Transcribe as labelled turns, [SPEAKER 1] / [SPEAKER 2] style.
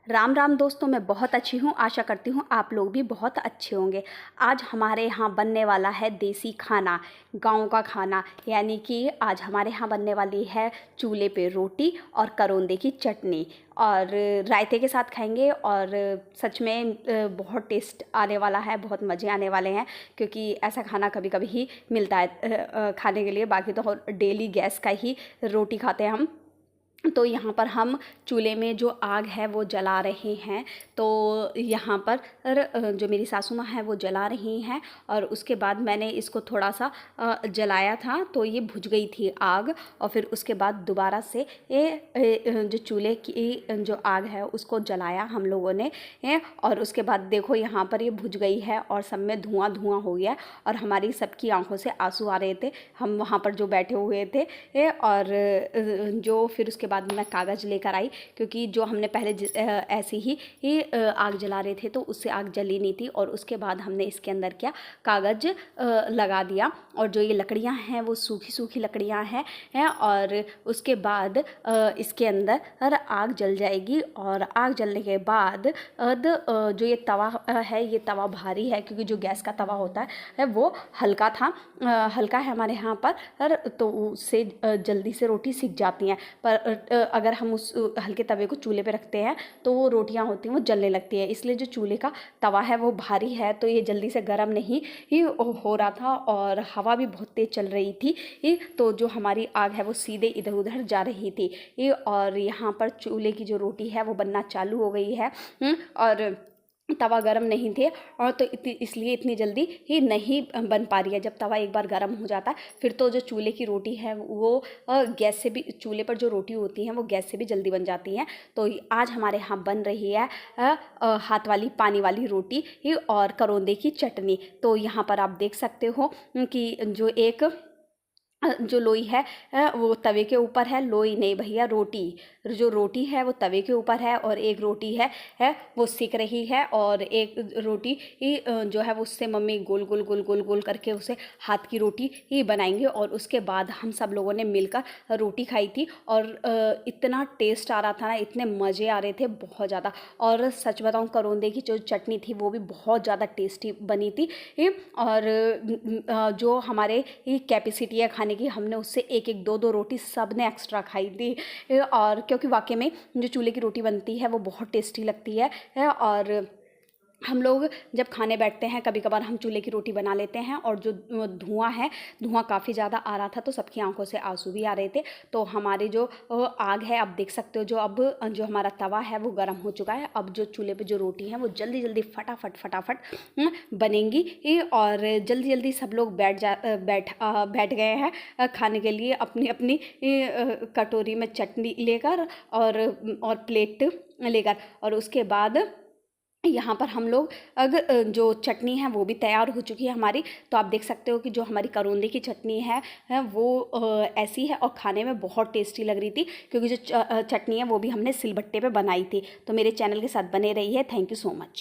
[SPEAKER 1] राम राम दोस्तों, मैं बहुत अच्छी हूँ। आशा करती हूँ आप लोग भी बहुत अच्छे होंगे। आज हमारे यहाँ बनने वाला है देसी खाना, गांव का खाना। यानी कि आज हमारे यहाँ बनने वाली है चूल्हे पे रोटी और करौंदे की चटनी, और रायते के साथ खाएंगे। और सच में बहुत टेस्ट आने वाला है, बहुत मज़े आने वाले हैं, क्योंकि ऐसा खाना कभी कभी ही मिलता है खाने के लिए। बाकी तो डेली गैस का ही रोटी खाते हैं हम। तो यहाँ पर हम चूल्हे में जो आग है वो जला रहे हैं। तो यहाँ पर जो मेरी सासू माँ है वो जला रही हैं, और उसके बाद मैंने इसको थोड़ा सा जलाया था तो ये बुझ गई थी आग। और फिर उसके बाद दोबारा से जो चूल्हे की जो आग है उसको जलाया हम लोगों ने। और उसके बाद देखो यहाँ पर ये बुझ गई है और सब में धुआं धुआं हो गया, और हमारी सबकी आंखों से आंसू आ रहे थे, हम वहाँ पर जो बैठे हुए थे। और जो फिर उसके बाद मैं कागज़ लेकर आई, क्योंकि जो हमने पहले ऐसे ही आग जला रहे थे तो उससे आग जली नहीं थी। और उसके बाद हमने इसके अंदर क्या कागज़ लगा दिया, और जो ये लकड़ियाँ हैं वो सूखी सूखी लकड़ियाँ हैं। और उसके बाद इसके अंदर आग जल जाएगी, और आग जलने के बाद जो ये तवा है, ये तवा भारी है, क्योंकि जो गैस का तवा होता है वो हल्का था, हल्का है हमारे यहाँ पर, तो उससे जल्दी से रोटी सिक जाती हैं। पर अगर हम उस हल्के तवे को चूल्हे पे रखते हैं तो वो रोटियां होती हैं वो जलने लगती है। इसलिए जो चूल्हे का तवा है वो भारी है, तो ये जल्दी से गर्म नहीं ही हो रहा था, और हवा भी बहुत तेज़ चल रही थी। तो जो हमारी आग है वो सीधे इधर उधर जा रही थी। और यहाँ पर चूल्हे की जो रोटी है वो बनना चालू हो गई है। और तवा गरम नहीं थे, और तो इसलिए इतनी जल्दी ही नहीं बन पा रही है। जब तवा एक बार गरम हो जाता है फिर तो जो चूल्हे की रोटी है वो गैस से भी, चूल्हे पर जो रोटी होती हैं वो गैस से भी जल्दी बन जाती हैं। तो आज हमारे यहाँ बन रही है हाथ वाली पानी वाली रोटी और करौंदे की चटनी। तो यहाँ पर आप देख सकते हो कि जो लोई है वो तवे के ऊपर है। लोई नहीं भैया, रोटी, जो रोटी है वो तवे के ऊपर है, और एक रोटी है वो सिक रही है, और एक रोटी जो है वो उससे मम्मी गोल गोल गोल गोल गोल करके उसे हाथ की रोटी ही बनाएंगे। और उसके बाद हम सब लोगों ने मिलकर रोटी खाई थी, और इतना टेस्ट आ रहा था ना, इतने मज़े आ रहे थे बहुत ज़्यादा। और सच बताऊँ, करौंदे की जो चटनी थी वो भी बहुत ज़्यादा टेस्टी बनी थी। और जो हमारे कैपेसिटी है खाने की, हमने उससे एक एक दो दो रोटी सब ने एक्स्ट्रा खाई थी। और क्योंकि वाकई में जो चूल्हे की रोटी बनती है वो बहुत टेस्टी लगती है। और हम लोग जब खाने बैठते हैं कभी कभार हम चूल्हे की रोटी बना लेते हैं, और जो धुआं है, धुआं काफ़ी ज़्यादा आ रहा था तो सबकी आंखों से आंसू भी आ रहे थे। तो हमारी जो आग है, आप देख सकते हो, जो हमारा तवा है वो गर्म हो चुका है। अब जो चूल्हे पे जो रोटी है वो जल्दी जल्दी फटाफट फटाफट बनेंगी, और जल्दी जल्दी सब लोग बैठ गए हैं खाने के लिए, अपनी अपनी कटोरी में चटनी लेकर और प्लेट लेकर। और उसके बाद यहाँ पर हम लोग अगर जो चटनी है वो भी तैयार हो चुकी है हमारी। तो आप देख सकते हो कि जो हमारी करौंदे की चटनी है वो ऐसी है, और खाने में बहुत टेस्टी लग रही थी, क्योंकि जो चटनी है वो भी हमने सिलबट्टे पे बनाई थी। तो मेरे चैनल के साथ बने रही है। Thank you so much.